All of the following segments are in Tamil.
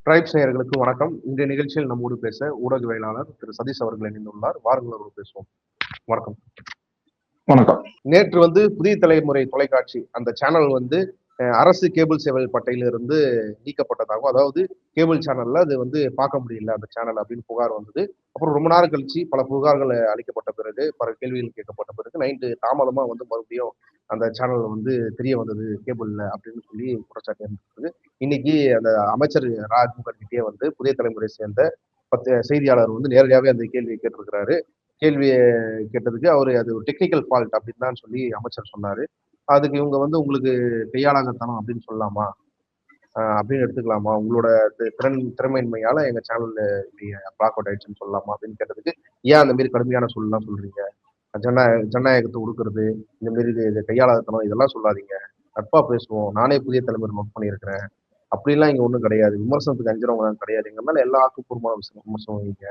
டிரைப்ஸ் நேயர்களுக்கு வணக்கம். இந்த நிகழ்ச்சியில் நம்மோடு பேச ஊடகவியலாளர் திரு சதீஷ் அவர்கள் இணைந்துள்ளார். வாருங்கள் அவர்கள் பேசுவோம். வணக்கம். வணக்கம். நேற்று புதிய தலைமுறை தொலைக்காட்சி அந்த சேனல் அரசு கேபிள் சேவை பட்டையிலிருந்து நீக்கப்பட்டதாகவும், அதாவது கேபிள் சேனல்ல அது பார்க்க முடியல அந்த சேனல் அப்படின்னு புகார் வந்தது. அப்புறம் ரொம்ப நேரம் கழிச்சு பல புகார்கள் அளிக்கப்பட்ட பிறகு, பல கேள்விகள் கேட்கப்பட்ட பிறகு நைட்டு தாமதமா மறுபடியும் அந்த சேனல் தெரிய வந்தது கேபிள்ல அப்படின்னு சொல்லி குற்றச்சாட்டு இருந்தது. இன்னைக்கு அந்த அமைச்சர் ராஜ்முகன் கிட்டே புதிய தலைமுறை சேர்ந்த 10 செய்தியாளர் நேரடியாவே அந்த கேள்வியை கேட்டிருக்கிறாரு. கேள்வியை கேட்டதுக்கு அவரு அது ஒரு டெக்னிக்கல் ஃபால்ட் அப்படின்னு தான் சொல்லி அமைச்சர் சொன்னாரு. அதுக்கு இவங்க உங்களுக்கு கையாளாகத்தனம் அப்படின்னு சொல்லலாமா, அப்படின்னு எடுத்துக்கலாமா, உங்களோட திறமையின்மையால எங்க சேனல் பிளாக் அவுட் ஆயிடுச்சுன்னு சொல்லலாமா அப்படின்னு கேட்டதுக்கு, ஏன் அந்த மாதிரி கடுமையான சொல்லலாம் சொல்றீங்க, ஜனநாயகத்தை ஒடுக்குறது, இந்த மாதிரி கையாளாகத்தனம் இதெல்லாம் சொல்லாதீங்க, நட்பா பேசுவோம், நானே புதிய தலைமுறை நோட் பண்ணியிருக்கிறேன், அப்படிலாம் இங்க ஒன்றும் கிடையாது, விமர்சனத்துக்கு அஞ்சுறவங்க கிடையாது, எங்க மேல எல்லா ஆக்கப்பூர்வமான விமர்சனம் வைங்க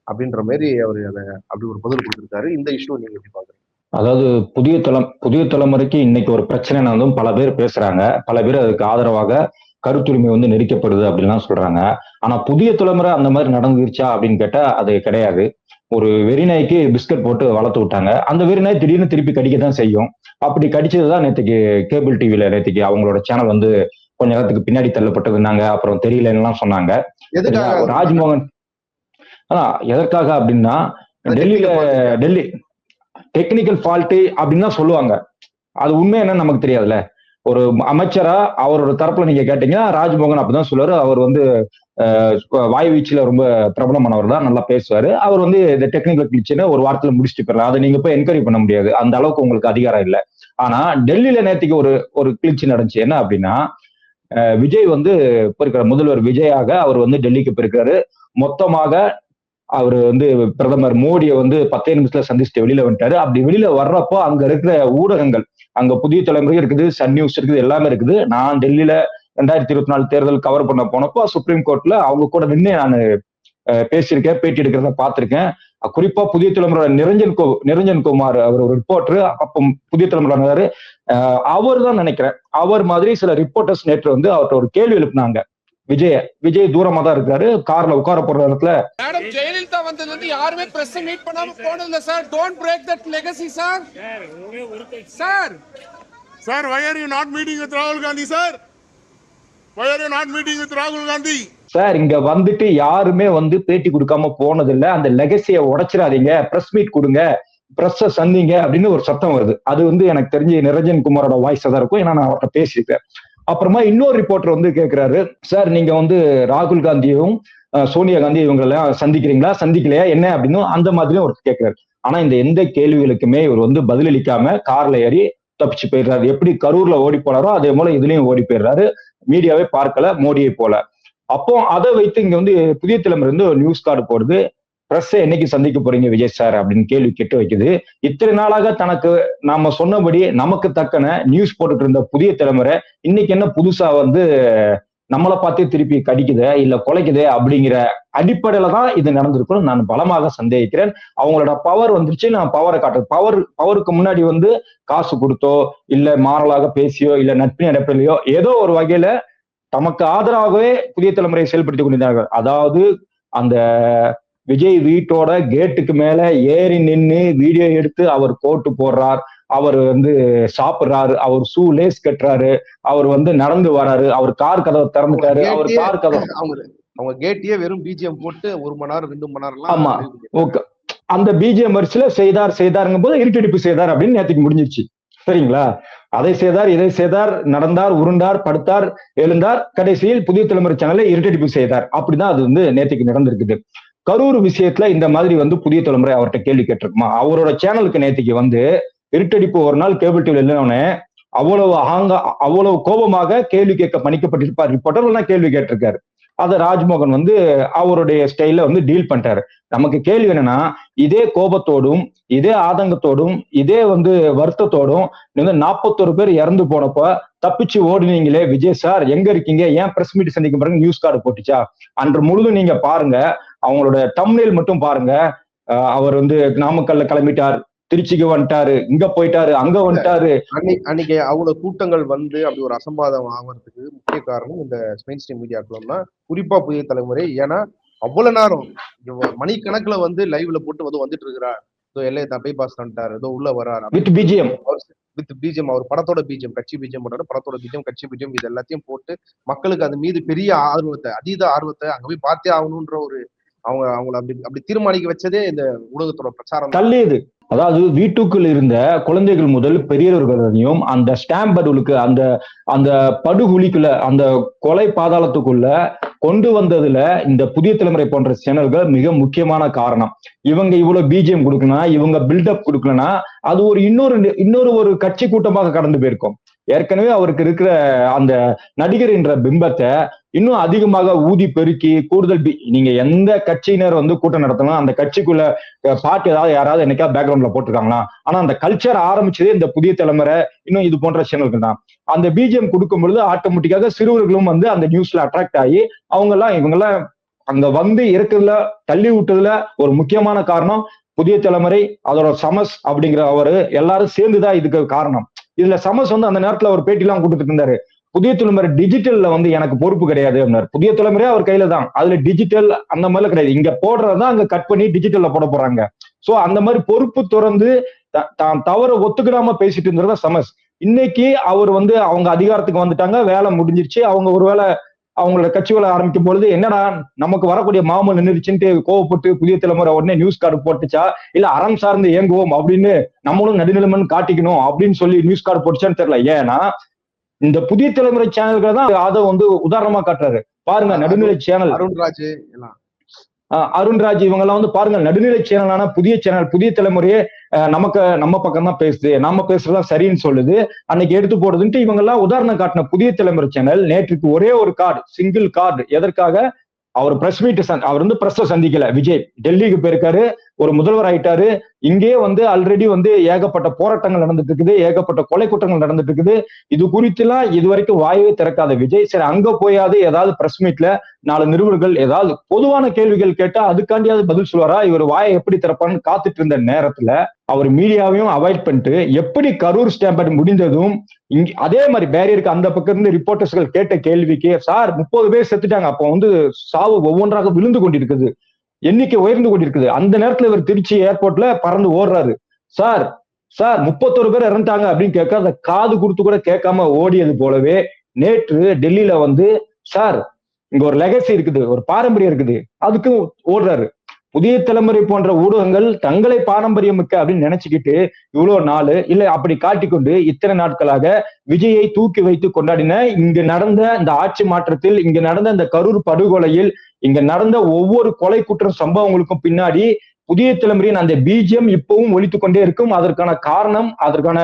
அப்படின்ற மாதிரி அவர் அதை அப்படி ஒரு பதில் கொடுத்திருக்காரு. இந்த இஷ்யூ நீங்க எப்படி பாக்குறீங்க? அதாவது புதிய தலைமுறைக்கு இன்னைக்கு ஒரு பிரச்சனை பல பேர் பேசுறாங்க, பல பேர் அதுக்கு ஆதரவாக கருத்துரிமை நெரிக்கப்படுது அப்படின்லாம் சொல்றாங்க. ஆனா புதிய தலைமுறை அந்த மாதிரி நடந்துருச்சா அப்படின்னு கேட்டா அது கிடையாது. ஒரு வெறிநாய்க்கு பிஸ்கட் போட்டு வளர்த்து விட்டாங்க, அந்த வெறிநாய் திடீர்னு திருப்பி கடிக்கத்தான் செய்யும். அப்படி கடிச்சதுதான் நேற்றுக்கு கேபிள் டிவில நேற்றுக்கு அவங்களோட சேனல் கொஞ்ச நேரத்துக்கு பின்னாடி தள்ளப்பட்டதுனாங்க. அப்புறம் தெரியலன்னு சொன்னாங்க. ராஜ்மோகன் எதற்காக அப்படின்னா, டெல்லி டெக்னிக்கல் ஃபால்ட்டு அப்படின்னு தான் சொல்லுவாங்க. அது உண்மை என்னன்னு நமக்கு தெரியாதுல்ல. ஒரு அமைச்சரா அவரோட தரப்புல நீங்க கேட்டீங்கன்னா ராஜ்மோகன் அப்படிதான் சொல்லுவாரு. அவர் வாய் வீச்சுல ரொம்ப பிரபலமானவர் தான், நல்லா பேசுவாரு. அவர் இந்த டெக்னிக்கல் கிளிச்சுன்னு ஒரு வாரத்துல முடிச்சுட்டு போயிடலாம். அதை நீங்க போய் என்கொயரி பண்ண முடியாது, அந்த அளவுக்கு உங்களுக்கு அதிகாரம் இல்லை. ஆனா டெல்லியில நேற்றுக்கு ஒரு கிளிச்சு நடந்துச்சு. என்ன அப்படின்னா, விஜய் இப்ப இருக்கிற முதல்வர் விஜயாக அவர் டெல்லிக்கு போயிருக்காரு. மொத்தமாக அவரு பிரதமர் மோடியை 10 நிமிஷத்துல சந்திச்சுட்டு வெளியில வந்துட்டாரு. அப்படி வெளியில வர்றப்போ அங்க இருக்கிற ஊடகங்கள், அங்க புதிய தலைமுறை இருக்குது, சன் நியூஸ் இருக்குது, எல்லாமே இருக்குது. நான் டெல்லியில 2024 தேர்தல் கவர் பண்ண போனப்போ சுப்ரீம் கோர்ட்ல அவங்க கூட நின்று நான் பேசியிருக்கேன், பேட்டி எடுக்கிறத பார்த்திருக்கேன். குறிப்பா புதிய தலைமுறை நிரஞ்சன் குமார் அவர் ஒரு ரிப்போர்ட்டர், அப்போ புதிய தலைமுறை அவர் தான் நினைக்கிறேன், அவர் மாதிரி சில ரிப்போர்ட்டர்ஸ் நேற்று அவர்கிட்ட ஒரு கேள்வி எழுப்பினாங்க. விஜய் தூரமா தான் இருக்காரு, கார்ல உட்கார போற இடத்துல மேடம் ஜெயலலிதா வந்ததுல யாருமே பிரஸ் மீட் பண்ணாம போனதில்ல sir. Don't break that legacy sir. Sir why are you not meeting with Rahul Gandhi sir? Why are you not meeting with Rahul Gandhi? Sir இங்க யாருமே பேட்டி கொடுக்காம போனதில்லை, அந்த லெகசியை உடைச்சிடாதீங்க, பிரஸ் மீட் கொடுங்க, பிரஸ் சந்திங்க அப்படின்னு ஒரு சத்தம் வருது. அது எனக்கு தெரிஞ்சு நிரஞ்சன் குமாரோட வாய்ஸ் தான் இருக்கும், ஏன்னா நான் அவர்கிட்ட பேசியிருக்கேன். அப்புறமா இன்னொரு ரிப்போர்ட்டர் கேட்கிறாரு, சார் நீங்க ராகுல் காந்தியும் சோனியா காந்தி இவங்களெல்லாம் சந்திக்கிறீங்களா, சந்திக்கலையா என்ன அப்படின்னு அந்த மாதிரியும் ஒரு கேட்கிறாரு. ஆனா இந்த எந்த கேள்விகளுக்குமே இவர் பதிலளிக்காம கார்ல ஏறி தப்பிச்சு போயிடுறாரு. எப்படி கரூர்ல ஓடி போனாரோ அதே போல இதுலயும் ஓடி போயிடுறாரு. மீடியாவே பார்க்கல மோடியை போல. அப்போ அதை வைத்து இங்க புதிய தலைமுறை நியூஸ் கார்டு போடுது, பிரஸ் என்னைக்கு சந்திக்க போறீங்க விஜய் சார் அப்படின்னு கேள்வி கேட்டு வைக்குது. இத்தனை நாளாக தனக்கு நாம சொன்னபடி நமக்கு தக்கன நியூஸ் போட்டுட்டு இருந்த புதிய தலைமுறை இன்னைக்கு என்ன புதுசா நம்மளை பார்த்தே திருப்பி கடிக்குதே இல்ல குலைக்குதே அப்படிங்கிற அடிப்படையில தான் இது நடந்திருக்கும் நான் பலமாக சந்தேகிக்கிறேன். அவங்களோட பவர் வந்துருச்சு, நான் பவரை காட்டுறேன். பவருக்கு முன்னாடி காசு கொடுத்தோ இல்ல மாறலாக பேசியோ இல்ல நட்பின் அடிப்படையிலையோ ஏதோ ஒரு வகையில தமக்கு ஆதரவாகவே புதிய தலைமுறையை செயல்படுத்தி கொண்டிருந்தார்கள். அதாவது அந்த விஜய் வீட்டோட கேட்டுக்கு மேல ஏறி நின்று வீடியோ எடுத்து அவர் கோட்டு போடுறார், அவர் சாப்பிடுறாரு, அவர் ஷூ லேஸ் கட்டுறாரு, அவர் நடந்து வராரு, அவர் கார் கதவை திறந்துட்டாரு, அவர் கார் கதவை அவங்க கேட்டியே வெறும் பிஜிஎம் போட்டு 1 மணி நேரம் 2 மணி நேரம். ஆமா, ஓகே. அந்த பிஜிஎம் வரிசையில செய்தாருங்கும் போது இருட்டடிப்பு செய்தார் அப்படின்னு நேற்றுக்கு முடிஞ்சிருச்சு. சரிங்களா? அதை செய்தார், இதை செய்தார், நடந்தார், உருண்டார், படுத்தார், எழுந்தார், கடைசியில் புதிய தலைமுறை சேனலை இருட்டடிப்பு செய்தார். அப்படிதான் அது நேற்றுக்கு நடந்திருக்குது. கரூர் விஷயத்துல இந்த மாதிரி புதிய தலைமுறை அவர்கிட்ட கேள்வி கேட்டிருக்குமா? அவரோட சேனலுக்கு நேற்றுக்கு இருட்டடிப்பு ஒரு நாள் கேபிள் டிவில இல்லைன்னே அவ்வளவு கோபமாக கேள்வி கேட்க பணிக்கப்பட்டிருப்பார் ரிப்போர்ட்டர், கேள்வி கேட்டிருக்காரு. அதை ராஜ்மோகன் அவருடைய ஸ்டைல டீல் பண்ணிட்டாரு. நமக்கு கேள்வி என்னன்னா, இதே கோபத்தோடும் இதே ஆதங்கத்தோடும் இதே வருத்தத்தோடும் 41 பேர் இறந்து போனப்ப தப்பிச்சு ஓடுனீங்களே விஜய் சார், எங்க இருக்கீங்க, ஏன் பிரஸ் மீட் சந்திக்க பிறகு நியூஸ் கார்டு போட்டுச்சா? அன்று முழுதும் நீங்க பாருங்க, அவங்களோட தம்ப்நெயில் மட்டும் பாருங்க. அவர் நாமக்கல்ல கிளம்பிட்டார், திருச்சிக்கு வந்துட்டாரு, இங்க போயிட்டாரு, அங்க வந்துட்டாரு. அன்னைக்கு அவ்வளவு கூட்டங்கள் அப்படி ஒரு அசம்பாதம் ஆகிறதுக்கு முக்கிய காரணம் இந்த மெயின் ஸ்ட்ரீம் மீடியாக்களும் தான், குறிப்பா புதிய தலைமுறை. ஏன்னா அவ்வளவு நேரம் மணிக்கணக்குல வந்து லைவ்ல போட்டு வந்துட்டு இருக்கிறார், ஏதோ எல்லையை தப்பை பாஸ் பண்ணிட்டாரு, ஏதோ உள்ள வராரு வித் பிஜிஎம் வித் பிஜிஎம், அவர் படத்தோட பிஜிஎம், கட்சி பிஜிஎம் போட்டாரு, படத்தோட பிஜிஎம், கட்சி பிஜிஎம், இது எல்லாத்தையும் போட்டு மக்களுக்கு அது மீது பெரிய ஆர்வத்தை, அதீத ஆர்வத்தை, அங்க போய் பார்த்தே ஆகணும்ன்ற ஒரு அவங்கள அப்படி தீர்மானிக்க வச்சதே இந்த ஊடகத்தோட பிரச்சாரம் தள்ளியது. அதாவது வீட்டுக்குள் இருந்த குழந்தைகள் முதல் பெரியவர்களையும் அந்த ஸ்டாம்ப் படுலுக்கு அந்த அந்த படுகுழிக்குள்ள அந்த கொலை பாதாளத்துக்குள்ள கொண்டு வந்ததுல இந்த புதிய தலைமுறை போன்ற சேனல்கள் மிக முக்கியமான காரணம். இவங்க இவ்வளவு பிஜிஎம் கொடுக்கணும், இவங்க பில்டப் கொடுக்கலன்னா அது ஒரு இன்னொரு ஒரு கட்சி கூட்டமாக கடந்து போயிருக்கும். ஏற்கனவே அவருக்கு இருக்கிற அந்த நடிகர் என்ற பிம்பத்தை இன்னும் அதிகமாக ஊதி பெருக்கி கூடுதல் நீங்க எந்த கட்சியினர் வந்து கூட்டம் நடத்தணும், அந்த கட்சிக்குள்ள பாட்டு யாராவது என்னைக்கா பேக்ரவுண்ட்ல போட்டிருக்காங்களா? ஆனா அந்த கல்ச்சர் ஆரம்பிச்சதே இந்த புதிய தலைமுறை இன்னும் இது போன்ற சேனல்கள் தான். அந்த பிஜிஎம் கொடுக்கும் பொழுது ஆட்டோமேட்டிக்காக சிறுவர்களும் வந்து அந்த நியூஸ்ல அட்ராக்ட் ஆகி இவங்கெல்லாம் அங்க வந்து இருக்கிறதுல தள்ளி விட்டதுல ஒரு முக்கியமான காரணம் புதிய தலைமுறை, அதோட சமஸ் அப்படிங்கிற அவரு எல்லாரும் சேர்ந்துதான் இதுக்கு காரணம். இதுல சமஸ் வந்து அந்த நேரத்துல ஒரு பேட்டி எல்லாம் கொடுத்துட்டு இருந்தாரு, புதிய தலைமுறை டிஜிட்டல்ல வந்து எனக்கு பொறுப்பு கிடையாது அப்படின்னாரு. புதிய தலைமுறை அவர் கையில தான், அதுல டிஜிட்டல் அந்த மாதிரி கிடையாது, இங்க போடுறதான் அங்க கட் பண்ணி டிஜிட்டல்ல போட போறாங்க. சோ அந்த மாதிரி பொறுப்பு துறந்து தான் தவற ஒத்துக்கிடாம பேசிட்டு இருந்தது சமஸ். இன்னைக்கு அவர் வந்து அவங்க அதிகாரத்துக்கு வந்துட்டாங்க, வேலை முடிஞ்சிருச்சு, அவங்க ஒருவேளை அவங்களோட கட்சி வேலை ஆரம்பிக்கும் பொழுது என்னடா நமக்கு வரக்கூடிய மாமல் நின்றுச்சுன்ட்டு கோவப்பட்டு புதிய தலைமுறை உடனே நியூஸ் கார்டு போட்டுச்சா, இல்ல அறம் சார்ந்து இயங்குவோம் அப்படின்னு நம்மளும் நடுநிலைமன் காட்டிக்கணும் அப்படின்னு சொல்லி நியூஸ் கார்டு போட்டுச்சான்னு தெரியல. ஏன்னா இந்த புதிய தலைமுறை சேனல்கள் தான் அதை வந்து உதாரணமா காட்டுறாரு. பாருங்க நடுநிலை சேனல் அருண்ராஜ் இவங்க எல்லாம் வந்து பாருங்க நடுநிலை சேனலான புதிய சேனல், புதிய தலைமுறையே நம்ம பக்கம் தான் பேசுது, நாம பேசுறதுதான் சரின்னு சொல்லுது, அன்னைக்கு எடுத்து போடுதுன்ட்டு இவங்க எல்லாம் உதாரணம் காட்டின புதிய தலைமுறை சேனல் நேற்றுக்கு ஒரே ஒரு கார்டு, சிங்கிள் கார்டு, எதற்காக? அவர் பிரஸ் மீட், அவர் வந்து பிரஸ் சந்திக்கல, விஜய் டெல்லிக்கு போயிருக்காரு, ஒரு முதல்வர் ஆயிட்டாரு. இங்கேயே வந்து ஆல்ரெடி வந்து ஏகப்பட்ட போராட்டங்கள் நடந்துட்டு இருக்குது, ஏகப்பட்ட கொலை குற்றங்கள் நடந்துட்டு இருக்குது. இது குறித்துலாம் இது வரைக்கும் வாயவே திறக்காத விஜய் சரி அங்க போயாவது ஏதாவது பிரஸ் மீட்ல 4 நிருபர்கள் ஏதாவது பொதுவான கேள்விகள் கேட்டா அதுக்காண்டியாவது பதில் சொல்லுவாரா? இவர் வாயை எப்படி திறப்பான்னு காத்துட்டு இருந்த நேரத்துல அவர் மீடியாவையும் அவாய்ட் பண்ணிட்டு எப்படி கரூர் ஸ்டாம்பேட் முடிந்ததும் அதே மாதிரி பேரியருக்கு அந்த பக்கம் இருந்து ரிப்போர்ட்டர்ஸ்கள் கேட்ட கேள்விக்கு சார் 30 பேர் செத்துட்டாங்க, அப்போ வந்து சாவு ஒவ்வொன்றாக விழுந்து கொண்டிருக்குது, எண்ணிக்கை உயர்ந்து கொண்டிருக்குது, அந்த நேரத்துல இவர் திருச்சி ஏர்போர்ட்ல பறந்து ஓடுறாரு, சார் 31 பேர் இறந்துட்டாங்க அப்படின்னு கேட்க அதை காது கொடுத்து கூட கேட்காம ஓடியது போலவே நேற்று டெல்லியில வந்து சார் இங்க ஒரு லெகசி இருக்குது, ஒரு பாரம்பரியம் இருக்குது, அதுக்கு ஓடுறாரு. புதிய தலைமுறை போன்ற ஊடகங்கள் தங்களை பாரம்பரியம் மிக்க அப்படின்னு நினைச்சுக்கிட்டு இவ்வளவு நாள் இல்ல அப்படி காட்டிக்கொண்டு இத்தனை நாட்களாக விஜயை தூக்கி வைத்து கொண்டாடின. இங்க நடந்த இந்த ஆட்சி மாற்றத்தில், இங்க நடந்த இந்த கரூர் படுகொலையில், இங்க நடந்த ஒவ்வொரு கொலை குற்ற சம்பவங்களுக்கும் பின்னாடி புதிய தலைமுறையின் அந்த பிஜிஎம் இப்பவும் ஒலித்து கொண்டே இருக்கும். அதற்கான காரணம், அதற்கான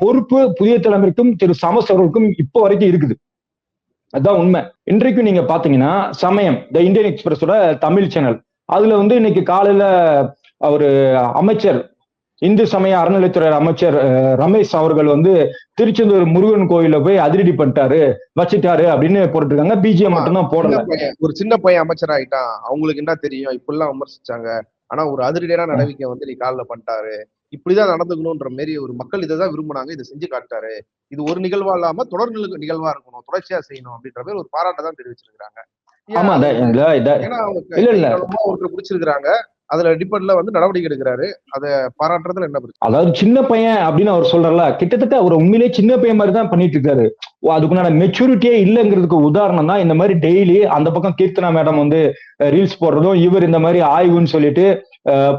பொறுப்பு புதிய தலைமுறைக்கும் திரு சமஸ் அவர்களுக்கும் இப்போ வரைக்கும் இருக்குது. அதுதான் உண்மை. இன்றைக்கும் நீங்க பாத்தீங்கன்னா சமயம் த இந்தியன் எக்ஸ்பிரஸோட தமிழ் சேனல், அதுல வந்து இன்னைக்கு காலையில அவரு அமைச்சர், இந்து சமய அறநிலைத்துறை அமைச்சர் ரமேஷ் அவர்கள் வந்து திருச்செந்தூர் முருகன் கோயில போய் அதிரடி பண்ணிட்டாரு, வச்சுட்டாரு அப்படின்னு போட்டுருக்காங்க. பிஜிஎம் மட்டும்தான் போடல. ஒரு சின்ன பையன் அமைச்சர் ஆயிட்டான், அவங்களுக்கு என்ன தெரியும் இப்படிலாம் விமர்சிச்சாங்க, ஆனா ஒரு அதிரடியான நடவடிக்கை வந்து நீ காலில பண்ணிட்டாரு, இப்படிதான் நடந்துக்கணும்ன்ற மாரி ஒரு மக்கள் இதைதான் விரும்புனாங்க, இதை செஞ்சு காட்டாரு, இது ஒரு நிகழ்வா இல்லாம தொடர் நிகழ்வா இருக்கணும், தொடர்ச்சியா செய்யணும் அப்படின்ற மாதிரி ஒரு பாராட்டை தான் தெரிவிச்சிருக்காங்க. பிடிச்சிருக்காங்க, அதுல டிபெண்ட்ல வந்து நடவடிக்கை எடுக்கிறாரு, அதை பாராட்டுறதுல என்ன பிரச்சனை? அதாவது சின்ன பையன் அப்படின்னு அவர் சொல்றல, கிட்டத்தட்ட அவர் உண்மையிலேயே சின்ன பையன் மாதிரி தான் பண்ணிட்டு இருக்காரு. அதுக்குண்டான மெச்சூரிட்டியே இல்லைங்கிறதுக்கு உதாரணம் தான் இந்த மாதிரி டெய்லி அந்த பக்கம் கீர்த்தனா மேடம் வந்து ரீல்ஸ் போடுறதும், இவர் இந்த மாதிரி ஆய்வுன்னு சொல்லிட்டு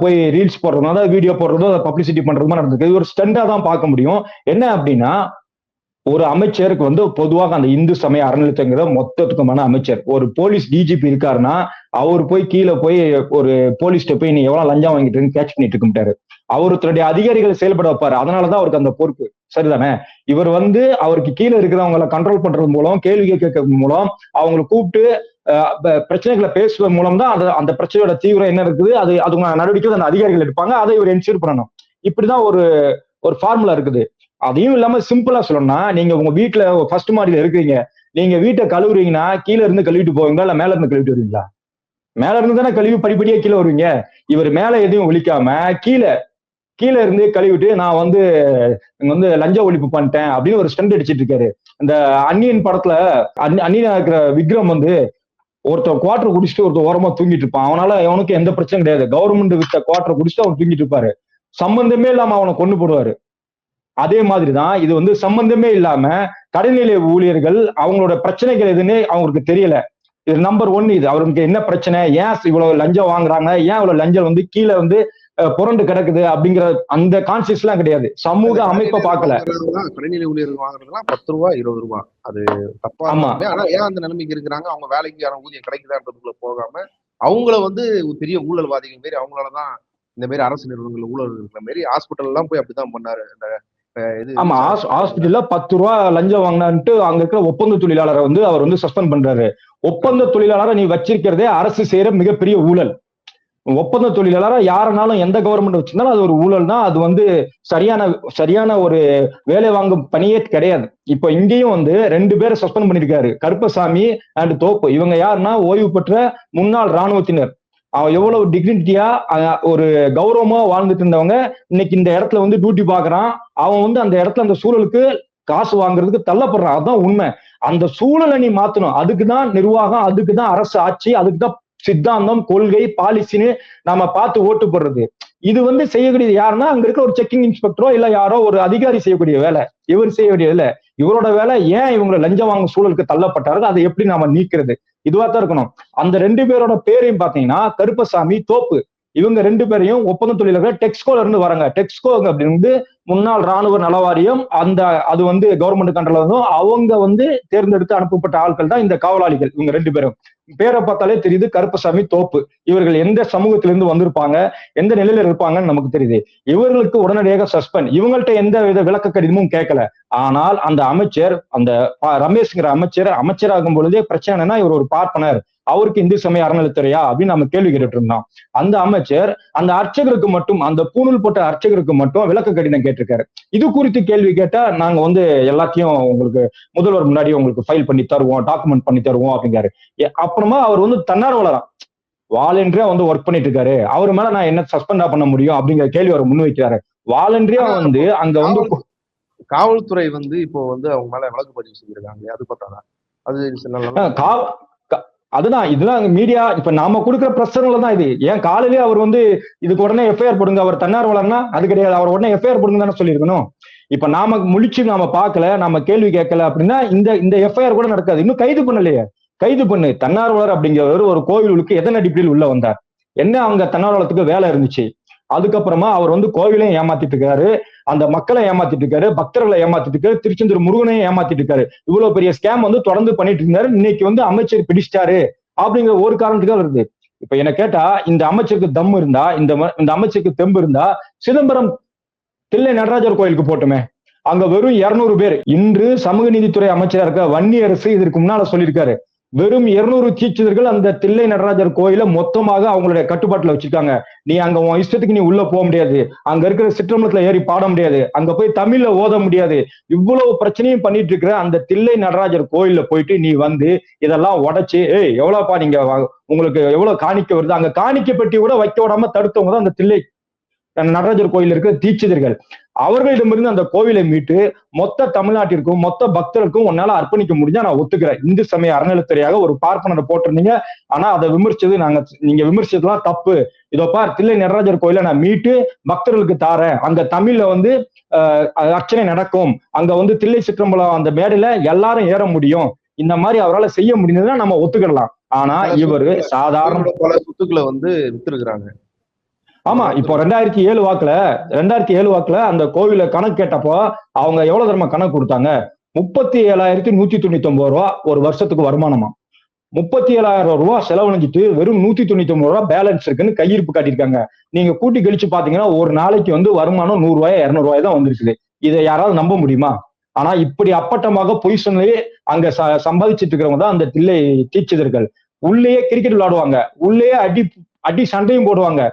போய் ரீல்ஸ் போடுறதும், அதாவது வீடியோ போடுறதும், அதை பப்ளிசிட்டி பண்றதுமா நடந்திருக்கு. இது ஒரு ஸ்டண்டா தான் பார்க்க முடியும். என்ன அப்படின்னா ஒரு அமைச்சருக்கு வந்து பொதுவாக அந்த இந்து சமய அறநிலையத்துங்கிற மொத்தத்துக்குமான அமைச்சர், ஒரு போலீஸ் டிஜிபி இருக்காருன்னா அவர் போய் கீழே போய் ஒரு போலீஸ்ட போய் நீ எவ்வளவு லஞ்சம் வாங்கிட்டு கேட்ச் பண்ணிட்டு இருக்க மாட்டாரு, அவர் தன்னுடைய அதிகாரிகளை செயல்பட வைப்பாரு. அதனாலதான் அவருக்கு அந்த பொறுப்பு, சரிதானே? இவர் வந்து அவருக்கு கீழே இருக்கிறவங்களை கண்ட்ரோல் பண்றது மூலம், கேள்வி கேட்கறது மூலம், அவங்களை கூப்பிட்டு பிரச்சனைகளை பேசுவதன் மூலம் தான் அந்த பிரச்சனையோட தீவிரம் என்ன இருக்குது அது நடவடிக்கை அந்த அதிகாரிகள் எடுப்பாங்க, அதை இவர் என்ஷூர் பண்ணணும். இப்படிதான் ஒரு ஃபார்முலா இருக்குது. அதையும் இல்லாம சிம்பிளா சொல்லணும்னா, நீங்க உங்க வீட்டுல ஃபர்ஸ்ட் மாடியில இருக்கீங்க, நீங்க வீட்டை கழுவுறீங்கன்னா கீழே இருந்து கழுவிட்டு போவீங்களா இல்ல மேல இருந்து கழுவிட்டு வருவீங்களா? மேல இருந்து தானே கழுவி படிப்படியா கீழே வருவீங்க. இவர் மேல எதையும் ஒழிக்காம கீழே இருந்து கழுவிட்டு நான் வந்து இங்க வந்து லஞ்ச ஒழிப்பு பண்ணிட்டேன் அப்படின்னு ஒரு ஸ்டண்ட் அடிச்சிட்டு இருக்காரு. இந்த அந்நியன் படத்துல அந்நியனா இருக்கிற விக்ரம் வந்து ஒருத்தர் குவார்டர் குடிச்சிட்டு ஒருத்தர் ஓரமா தூங்கிட்டு இருப்பான். அவனால அவனுக்கு எந்த பிரச்சனையும் கிடையாது. கவர்மெண்ட் வித்த குவார்டர் குடிச்சிட்டு அவன் தூங்கிட்டு இருப்பாரு. சம்பந்தமே இல்லாம அவனை கொண்டு போடுவாரு. அதே மாதிரிதான் இது வந்து சம்பந்தமே இல்லாம கடைநிலை ஊழியர்கள் அவங்களோட பிரச்சனைகள் எதுன்னு அவங்களுக்கு தெரியல. இது நம்பர் 1. இது அவருக்கு என்ன பிரச்சனை, ஏன் இவ்வளவு லஞ்சம் வாங்குறாங்க, ஏன் இவ்வளவு லஞ்சம் வந்து கீழே வந்து புரண்டு கிடக்குது அப்படிங்கிற அந்த கான்சியஸ் எல்லாம் கிடையாது. சமூக அமைப்பை பார்க்கல. கடைநிலை ஊழியர்கள் வாங்குறதுலாம் 10 ரூபா 20 ரூபா அது தப்பா. ஆனா ஏன் அந்த நிலைமைக்கு இருக்கிறாங்க, அவங்க வேலைக்கு யாரும் ஊதியம் கிடைக்குதான்றதுக்குள்ள போகாம அவங்கள வந்து பெரிய ஊழல்வாதிகள் மாரி அவங்களாலதான் இந்த மாதிரி அரசு நிறுவனங்கள் ஊழல் இருக்கிற மாதிரி ஹாஸ்பிட்டல் எல்லாம் போய் அப்படிதான் பண்ணாரு. ஆமா, ஹாஸ்பிட்டல்ல 10 ரூபா லஞ்சம் வாங்கினான்ட்டு அங்க இருக்கிற ஒப்பந்த தொழிலாளரை வந்து அவர் வந்து சஸ்பெண்ட் பண்றாரு. ஒப்பந்த தொழிலாளரை நீ வச்சிருக்கிறதே அரசு செய்யற மிகப்பெரிய ஊழல். ஒப்பந்த தொழிலாளரா யாருனாலும் எந்த கவர்மெண்ட் வச்சிருந்தாலும் அது ஒரு ஊழல் தான். அது வந்து சரியான ஒரு வேலை வாங்கும் பணியே கிடையாது. இப்ப இங்கேயும் வந்து 2 பேரை சஸ்பெண்ட் பண்ணிருக்காரு, கருப்பசாமி அண்ட் தோப்பு. இவங்க யாருன்னா ஓய்வு பெற்ற முன்னாள் ராணுவத்தினர். அவன் எவ்வளவு டிக்னிட்டியா ஒரு கௌரவமா வாழ்ந்துட்டு இருந்தவங்க இன்னைக்கு இந்த இடத்துல வந்து டியூட்டி பாக்குறான். அவன் வந்து அந்த இடத்துல அந்த சூழலுக்கு காசு வாங்குறதுக்கு தள்ளப்படுறான். அதுதான் உண்மை. அந்த சூழலை நீ மாத்தணும். அதுக்குதான் நிர்வாகம், அதுக்குதான் அரசு ஆட்சி, அதுக்குதான் சித்தாந்தம், கொள்கை, பாலிசின்னு நாம பார்த்து ஓட்டு போடுறது. இது வந்து செய்யக்கூடியது யாருன்னா அங்க இருக்க ஒரு செக்கிங் இன்ஸ்பெக்டரோ இல்ல யாரோ ஒரு அதிகாரி செய்யக்கூடிய வேலை. இவர் செய்யக்கூடிய வேலை. இவரோட வேலை ஏன் இவங்களை லஞ்சம் வாங்க சூழலுக்கு தள்ளப்பட்டார்கள், அதை எப்படி நாம நீக்கிறது, இதுவாத்தான் இருக்கணும். அந்த 2 பேரோட பேரையும் பாத்தீங்கன்னா கருப்பசாமி, தோப்பு. இவங்க 2 பேரையும் ஒப்பந்த தொழிலாளர்கள் டெக்ஸ்கோல இருந்து வராங்க. டெக்ஸ்கோ அப்படின்னு முன்னாள் ராணுவ நலவாரியம், அது வந்து கவர்மெண்ட் கண்ட்ரோல் வந்து அவங்க வந்து தேர்ந்தெடுத்து அனுப்பப்பட்ட ஆட்கள் தான் இந்த காவலாளிகள். இவங்க 2 பேரும் பேரை பார்த்தாலே தெரியுது, கருப்பசாமி, தோப்பு. இவர்கள் எந்த சமூகத்திலிருந்து வந்திருப்பாங்க, எந்த நிலையில இருப்பாங்கன்னு நமக்கு தெரியுது. இவர்களுக்கு உடனடியாக சஸ்பெண்ட். இவங்கள்ட்ட எந்த வித விளக்க கடிதமும் கேட்கல. ஆனால் அந்த அமைச்சர், அந்த ரமேஷ்ங்கிற அமைச்சராகும் பொழுதே பிரச்சனை என்னன்னா, இவர் ஒரு பார்ப்பனர், அவருக்கு இந்து சமய அறநிலைத்துறையா அப்படின்னு நம்ம கேள்வி கேட்டுட்டு இருந்தோம். அந்த அமைச்சர் அந்த அர்ச்சகருக்கு மட்டும், அந்த பூணூல் போட்ட அர்ச்சகருக்கு மட்டும் விளக்க கடிதம் கேட்டிருக்காரு. இது குறித்து கேள்வி கேட்டா நாங்க வந்து எல்லாத்தையும் உங்களுக்கு முதல்வர் முன்னாடி உங்களுக்கு ஃபைல் பண்ணி தருவோம், டாக்குமெண்ட் பண்ணி தருவோம் அப்படிங்காரு. அப்புறமா அவர் வந்து தன்னார்வலரா வாலண்டரியா வந்து ஒர்க் பண்ணிட்டு இருக்காரு, அவர் மேல நான் என்ன சஸ்பெண்டா பண்ண முடியும் அப்படிங்கிற கேள்வி அவர் முன்வைக்கிறாரு. வாலண்டரியா வந்து அங்க வந்து காவல்துறை வந்து இப்போ வந்து அவங்க மேல வழக்கு பதிவு செஞ்சிருக்காங்க. அது பார்த்தாதான் அது அதுதான். இதுதான் மீடியா இப்ப நாம கொடுக்குற பிரச்சனைல தான் இது. ஏன் காலையிலேயே அவர் வந்து இதுக்கு உடனே எஃப்ஐஆர் போடுங்க, அவர் தன்னார்வலர்னா அது கிடையாது, அவர் உடனே எஃப்ஐஆர் போடுங்க தானே சொல்லியிருக்கணும். இப்ப நாம முழிச்சு நாம பார்க்கல, நாம கேள்வி கேட்கல அப்படின்னா இந்த எஃப்ஐஆர் கூட நடக்காது. இன்னும் கைது பண்ணலையே. கைது பண்ணு. தன்னார்வலர் அப்படிங்கிறவர் ஒரு கோவிலுக்கு எதன் அடிப்படையில் உள்ள வந்தார், என்ன அவங்க தன்னார்வலத்துக்கு வேலை இருந்துச்சு. அதுக்கப்புறமா அவர் வந்து கோவிலையும் ஏமாத்திட்டு இருக்காரு, அந்த மக்களை ஏமாத்திட்டு இருக்காரு, பக்தர்களை ஏமாத்திட்டு இருக்காரு, திருச்செந்தூர் முருகனையும் ஏமாத்திட்டு இருக்காரு. இவ்வளவு பெரிய ஸ்கேம் வந்து தொடர்ந்து பண்ணிட்டு இருந்தாரு. இன்னைக்கு வந்து அமைச்சர் பிடிச்சிட்டாரு அப்படிங்கிற ஒரு காரணத்துக்காக வருது. இப்ப என்ன கேட்டா, இந்த அமைச்சருக்கு தம் இருந்தா, இந்த அமைச்சருக்கு தெம்பு இருந்தா சிதம்பரம் தில்லை நடராஜர் கோயிலுக்கு போட்டுமே. அங்க வெறும் 200 பேர். இன்று சமூக நீதித்துறை அமைச்சரா இருக்க வன்னி அரசு இதற்கு முன்னால சொல்லியிருக்காரு, வெறும் 200 தீட்சிதர்கள் அந்த தில்லை நடராஜர் கோயில மொத்தமாக அவங்களுடைய கட்டுப்பாட்டுல வச்சிருக்காங்க. நீ அங்க உன் இஷ்டத்துக்கு நீ உள்ள போக முடியாது, அங்க இருக்கிற சிற்றம்பலத்துல ஏறி பாட முடியாது, அங்க போய் தமிழ்ல ஓத முடியாது. இவ்வளவு பிரச்சனையும் பண்ணிட்டு இருக்கிற அந்த தில்லை நடராஜர் கோயில்ல போயிட்டு நீ வந்து இதெல்லாம் உடைச்சு, எவ்வளவுப்பா நீங்க உங்களுக்கு எவ்வளவு காணிக்க வருது, அங்க காணிக்க பெட்டி கூட வைக்க விடாம தடுத்தவங்க தான் அந்த தில்லை நடராஜர் கோயில் இருக்கிற தீட்சிதர்கள். அவர்களிடமிருந்து அந்த கோவிலை மீட்டு மொத்த தமிழ்நாட்டிற்கும் மொத்த பக்தருக்கும் உன்னால அர்ப்பணிக்க முடிஞ்சா நான் ஒத்துக்கிறேன். இந்து சமய அறநிலைத்துறையாக ஒரு பார்ப்பனரை போட்டிருந்தீங்க, ஆனா அதை விமர்சிச்சது நீங்க விமர்சிச்சதுலாம் தப்பு. இதோப்பா தில்லை நடராஜர் கோயிலை நான் மீட்டு பக்தர்களுக்கு தாரேன், அங்க தமிழ்ல வந்து அர்ச்சனை நடக்கும், அங்க வந்து தில்லை சிற்றம்பலம் அந்த மேடையில எல்லாரும் ஏற முடியும், இந்த மாதிரி அவரால் செய்ய முடியுதுன்னா நம்ம ஒத்துக்கிடலாம். ஆனா இவரு சாதாரண பல சொத்துக்களை வந்து வித்துருக்குறாங்க. ஆமா, இப்போ 2007 வாக்குல அந்த கோவில கணக்கு கேட்டப்போ அவங்க எவ்வளவு தரமா கணக்கு கொடுத்தாங்க, 37,199 ரூபா ஒரு வருஷத்துக்கு வருமானமா. 37,000 ரூபாய் செலவழிஞ்சிட்டு வெறும் 199 ரூபாய் பேலன்ஸ் இருக்குன்னு கையிருப்பு காட்டியிருக்காங்க. நீங்க கூட்டி கழிச்சு பாத்தீங்கன்னா ஒரு நாளைக்கு வந்து வருமானம் 100 ரூபாய் 200 ரூபாய் தான் வந்துருக்குது. இதை யாராவது நம்ப முடியுமா? ஆனா இப்படி அப்பட்டமாக பொய் சொன்னே அங்க சம்பாதிச்சிட்டு இருக்கிறவங்க தான் அந்த தில்லை தீட்சிதர்கள். உள்ளேயே கிரிக்கெட் விளையாடுவாங்க, உள்ளேயே அடி சண்டையும் போடுவாங்க.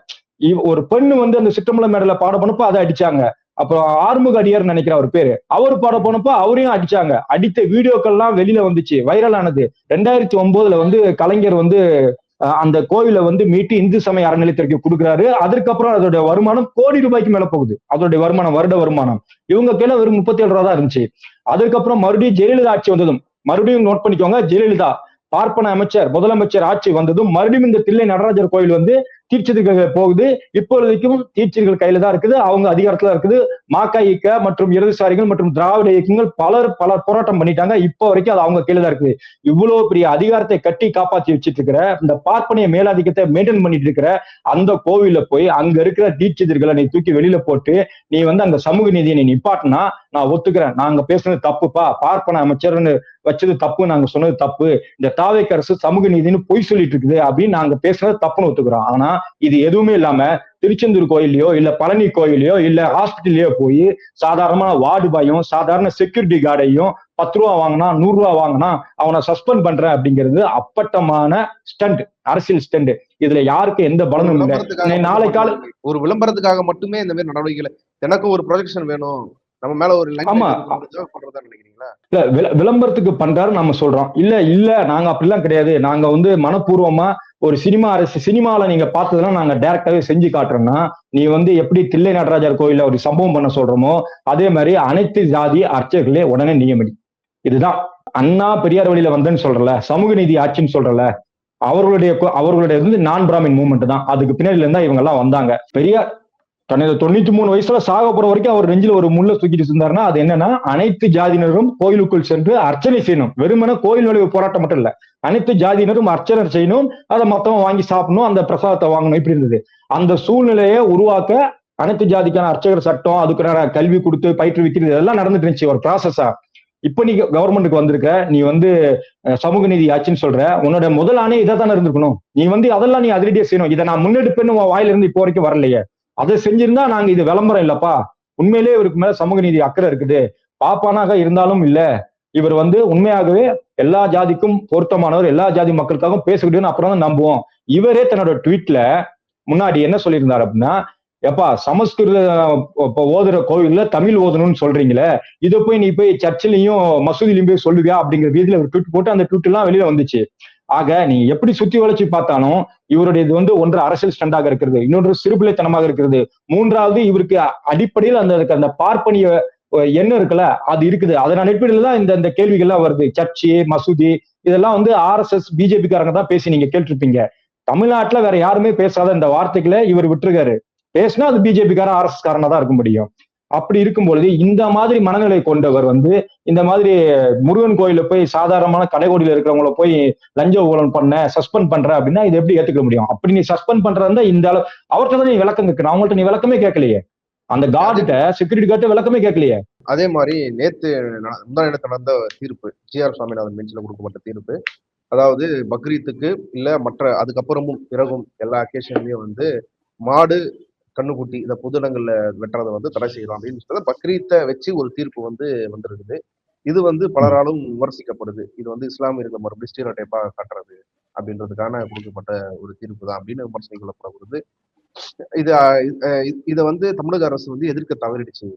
ஒரு பெண்ணு வந்து அந்த சிற்றம்பல மேடல பாட போனப்போ அதை அடிச்சாங்க. அப்புறம் ஆறுமுக அடியார் நினைக்கிற அவர் பேரு, அவர் பாட போனப்போ அவரையும் அடிச்சாங்க. அடித்த வீடியோக்கள்லாம் வெளியில வந்துச்சு, வைரல் ஆனது. 2009 வந்து கலைஞர் வந்து அந்த கோவிலை வந்து மீட்டு இந்து சமய அறநிலையத்திற்கு கொடுக்குறாரு. அதுக்கப்புறம் அதோட வருமானம் கோடி ரூபாய்க்கு மேல போகுது. அதோடைய வருமானம், வருட வருமானம் இவங்க கையில வெறும் 37 ரூபா தான் இருந்துச்சு. அதுக்கப்புறம் மறுபடியும் ஜெயலலிதா ஆட்சி வந்ததும், மறுபடியும் நோட் பண்ணிக்கோங்க, ஜெயலலிதா பார்ப்பன அமைச்சர் முதலமைச்சர் ஆட்சி வந்ததும் மறுபடியும் இந்த தில்லை நடராஜர் கோயில் வந்து தீட்சிதர்கள் போகுது. இப்பொழுதைக்கும் தீட்சிதர்கள் கையில தான் இருக்குது, அவங்க அதிகாரத்துல இருக்குது. மக மற்றும் இடதுசாரிகள் மற்றும் திராவிட இயக்கங்கள் பலர் போராட்டம் பண்ணிட்டாங்க. இப்போ வரைக்கும் அது அவங்க கையில தான் இருக்குது. இவ்வளவு பெரிய அதிகாரத்தை கட்டி காப்பாற்றி வச்சிட்டு இருக்கிற, இந்த பார்ப்பனைய மேலாதிக்கத்தை மெயின்டைன் பண்ணிட்டு இருக்கிற அந்த கோவில போய் அங்க இருக்கிற தீட்சிதர்களை நீ தூக்கி வெளியில போட்டு நீ வந்து அங்க சமூக நீதியை நீ நிப்பாட்டினா நான் ஒத்துக்கிறேன், நாங்க பேசுனது தப்புப்பா, பார்ப்பன அமைச்சர்னு வச்சது தப்பு, நாங்க சொன்னது தப்பு, இந்த தாவேக்கு அரசு சமூக நீதினு பொய் சொல்லிட்டு இருக்குது அப்படின்னு நாங்க பேசுனது தப்புன்னு ஒத்துக்கிறோம். ஆனா இது எதுவுமே இல்லாம திருச்செந்தூர் கோயிலையோ இல்ல பழனி கோயிலையோ இல்ல ஹாஸ்பிட்டல்லயோ போய் சாதாரணமான வார்டு பாயும் சாதாரண செக்யூரிட்டி கார்டையும் 10 ரூபா வாங்கினா 100 ரூபா வாங்கினா அவனை சஸ்பெண்ட் பண்றேன் அப்படிங்கிறது அப்பட்டமான ஸ்டண்ட், அரசியல் ஸ்டண்ட். இதுல யாருக்கு எந்த பலனும் இல்லை. நாளை கால ஒரு விளம்பரத்துக்காக மட்டுமே இந்த மாதிரி நடவடிக்கைகளை, எனக்கும் ஒரு ப்ரொஜெக்ஷன் வேணும், நம்ம மேல ஒரு நினைக்கிறீங்களா? இல்ல விளம்பரத்துக்கு பண்றாரு நம்ம சொல்றோம். இல்ல நாங்க அப்படிலாம் கிடையாது. நாங்க வந்து மனப்பூர்வமா ஒரு சினிமால நீங்க பார்த்ததெல்லாம் நாங்க டைரக்டாவே செஞ்சு காட்டுறோம்னா, நீ வந்து எப்படி தில்லை நடராஜர் கோயில ஒரு சம்பவம் பண்ண சொல்றோமோ அதே மாதிரி அனைத்து ஜாதி அர்ச்சகர்களே உடனே நியமனி. இதுதான் அண்ணா பெரியார் வழியில வந்தேன்னு சொல்றல, சமூக நீதி ஆட்சின்னு சொல்றல, அவர்களுடைய வந்து நான் பிராமின் மூவ்மெண்ட் தான். அதுக்கு பின்னாடில இருந்தா இவங்க எல்லாம் வந்தாங்க. பெரியார் தனது 93 வயசுல சாக போற வரைக்கும் அவர் நெஞ்சில ஒரு முள்ள தூக்கிட்டு இருந்தாருன்னா அது என்னன்னா, அனைத்து ஜாதியினரும் கோயிலுக்குள் சென்று அர்ச்சனை செய்யணும். வெறுமனே கோயில் நுழைவு போராட்டம் மட்டும் இல்ல, அனைத்து ஜாதியினரும் அர்ச்சனை செய்யணும், அதை மொத்தமா வாங்கி சாப்பிடணும், அந்த பிரசாதத்தை வாங்கணும், இப்படி இருந்தது. அந்த சூழ்நிலையை உருவாக்க அனைத்து ஜாதிக்கான அர்ச்சகர் சட்டம், அதுக்கு கல்வி கொடுத்து பயிற்றுவிக்கிறது இதெல்லாம் நடந்துட்டு இருந்துச்சு ஒரு ப்ராசஸா. இப்ப நீ கவர்மெண்ட்டுக்கு வந்திருக்க, நீ வந்து சமூக நீதி ஆட்சின்னு சொல்ற, உன்னோட முதல் ஆணை இதை தானே இருந்திருக்கணும். நீ வந்து அதெல்லாம் நீ அதிரடியா செய்யணும். இதை நான் முன்னெடுப்பேன்னு உன் வாயில இருந்து இப்போ வரைக்கும் வரலையே. அதை செஞ்சிருந்தா நாங்க இது விளம்பரம் இல்லப்பா, உண்மையிலேயே இவருக்கு மேல சமூக நீதி அக்கறை இருக்குது, பாப்பானாக இருந்தாலும் இல்ல, இவர் வந்து உண்மையாகவே எல்லா ஜாதிக்கும் பொருத்தமானவர், எல்லா ஜாதி மக்களுக்காகவும் பேசக்கூடியன்னு அப்புறம் தான் நம்புவோம். இவரே தன்னோட ட்வீட்ல முன்னாடி என்ன சொல்லியிருந்தார் அப்படின்னா, எப்பா சமஸ்கிருத ஓதுற கோவில்ல தமிழ் ஓதணும்னு சொல்றீங்களே, இதை போய் நீ போய் சர்ச்சிலையும் மசூதிலையும் போய் சொல்லுவியா அப்படிங்கிற ரீதியில ஒரு ட்வீட் போட்டு அந்த ட்வீட் எல்லாம் வெளியில வந்துச்சு. ஆக நீ எப்படி சுத்தி வளைச்சு பார்த்தாலும் இவருடைய இது வந்து ஒன்று அரசியல் ஸ்டண்டாக இருக்கிறது, இன்னொன்று சிறுபிள்ளைத்தனமாக இருக்கிறது, மூன்றாவது இவருக்கு அடிப்படையில் அந்த பார்ப்பனிய எண்ணம் இருக்குல்ல அது இருக்குது. அதன் அடிப்படையில தான் இந்த கேள்விகள்லாம் வருது. சர்ச்சு மசூதி இதெல்லாம் வந்து RSS BJP காரங்க தான் பேசி நீங்க கேட்டிருப்பீங்க. தமிழ்நாட்டுல வேற யாருமே பேசாத இந்த வார்த்தைகளை இவர் விட்டுருக்காரு. பேசினா அது BJP காரன் RSS காரனா தான் இருக்க முடியும். அப்படி இருக்கும்பொழுது இந்த மாதிரி மனநிலை கொண்டவர் வந்து இந்த மாதிரி முருகன் கோயில போய் சாதாரணமான கடைகோடியில இருக்கிறவங்கள போய் லஞ்ச ஊழல் பண்ண சஸ்பெண்ட் பண்ற அப்படின்னா இது எப்படி ஏத்துக்க முடியும்? அப்படி நீ சஸ்பெண்ட் பண்றதா இந்த அளவு அவர்கிட்ட தான் நீ விளக்கம் கேட்கணும். அவங்கள்ட்ட நீ விளக்கமே கேட்கலையே, அந்த கார்டுகிட்ட செக்யூரிட்டி கார்டு விளக்கமே கேட்கலையே. அதே மாதிரி நேத்து முந்தானத்து நடந்த தீர்ப்பு, GR சுவாமிநாதன் பெஞ்சில் கொடுக்கப்பட்ட தீர்ப்பு, அதாவது பக்ரீத்துக்கு இல்ல மற்ற அதுக்கப்புறமும் பிறகும் எல்லா அக்கேஷன்லயும் வந்து மாடு கண்ணுக்குட்டி இந்த பொது இடங்கள்ல வெட்டுறதை வந்து தடை செய்யலாம் அப்படின்னு சொல்லி பக்ரீத்தை வச்சு ஒரு தீர்ப்பு வந்து வந்திருக்குது. இது வந்து பலராலும் விமர்சிக்கப்படுது. இது வந்து இஸ்லாமியர்களை மறுபடியும் ஸ்டீரியோடைப்பா காட்டுறது அப்படின்றதுக்கான கொடுக்கப்பட்ட ஒரு தீர்ப்பு தான் அப்படின்னு விமர்சனம் கொள்ளப்படுகிறது. இதை வந்து தமிழக அரசு வந்து எதிர்க்க தவறிடுச்சு.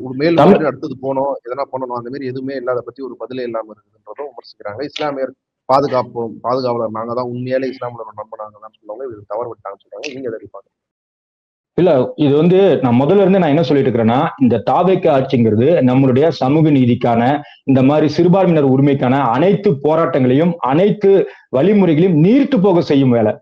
ஒரு மேல் அடுத்தது போனோம், எதனா பண்ணணும், அந்த மாதிரி எதுவுமே இல்லாத பத்தி ஒரு பதிலே இல்லாம இருக்குதுன்றதும் விமர்சிக்கிறாங்க. இஸ்லாமியர் பாதுகாவலர் நாங்க தான், உண்மையாலே இஸ்லாமியரோட நண்பனாங்க தான் சொல்லுவாங்க, இது தவறு விட்டாங்கன்னு சொல்றாங்க. நீங்க எதை பாருங்க? இல்ல இது வந்து நான் முதல்ல இருந்து நான் என்ன சொல்லிட்டு இருக்கிறேன்னா, இந்த தாவேக்கு ஆட்சிங்கிறது நம்மளுடைய சமூக நீதிக்கான இந்த மாதிரி சிறுபான்மையினர் உரிமைக்கான அனைத்து போராட்டங்களையும் அனைத்து வழிமுறைகளையும் நீர்த்து போக செய்யும் வேலை.